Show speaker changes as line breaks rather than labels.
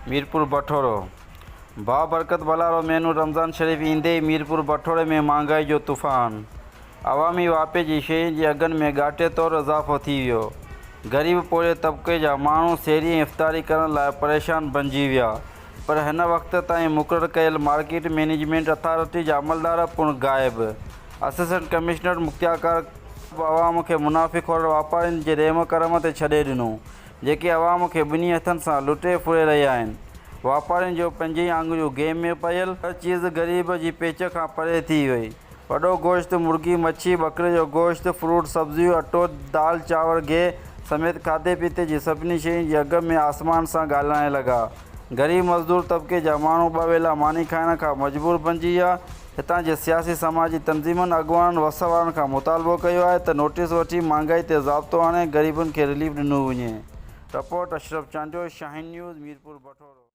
मीरपुर बठोरो बाबरकत बलारो मेनू रमज़ान शरीफ़ ईंदे ही मीरपुर बठोरे में महांगाई जो तूफ़ान। अवामी वापे जी शयुनि जे अघनि में घाटे तौरु इज़ाफ़ो थी वियो। ग़रीब पोड़े तबिके जा माण्हू सेरी ऐं इफ़्तारी करण लाइ परेशान बणिजी विया, पर हिन वक़्त ताईं मुक़ररु कयल मार्केट मैनेजमेंट अथॉरिटी जा अमलदार पिणु गाइब। असिस्टेंट कमिश्नर मुख़्तियार अवाम खे मुनाफ़िक़ोर वापारियुनि जे रहम करम ते छॾे ॾिनो, जेके अवाम खे ॿिन्ही हथनि सां लुटे फुरे रहिया आहिनि। वापारियुनि जो 5 आङुरियूं गेम में पयल, हर चीज़ ग़रीब जी पेच खां परे थी वई। वॾो गोश्त, मुर्गी, मच्छी, बकरे जो गोश्त, फ्रूट, सब्जियूं, अटो, दाल, चांवर, गिह समेत खाधे पीते जी सभिनी शयुनि जे अघ में आसमान सां ॻाल्हाइण लॻा। ग़रीब मज़दूर तबिके जा माण्हू ॿ वेला मानी खाइण खां मजबूर बणिजी विया। हितां जे सियासी समाजी तंज़ीमुनि अॻुवाननि वस वारनि खां मुतालबो कयो आहे त नोटिस वठी महांगाई ते ज़ाब्तो आणे ग़रीबनि खे रिलीफ ॾिनो वञे। रिपोर्ट अशरफ चांडो, शाहीन न्यूज़, मीरपुर बठोरो।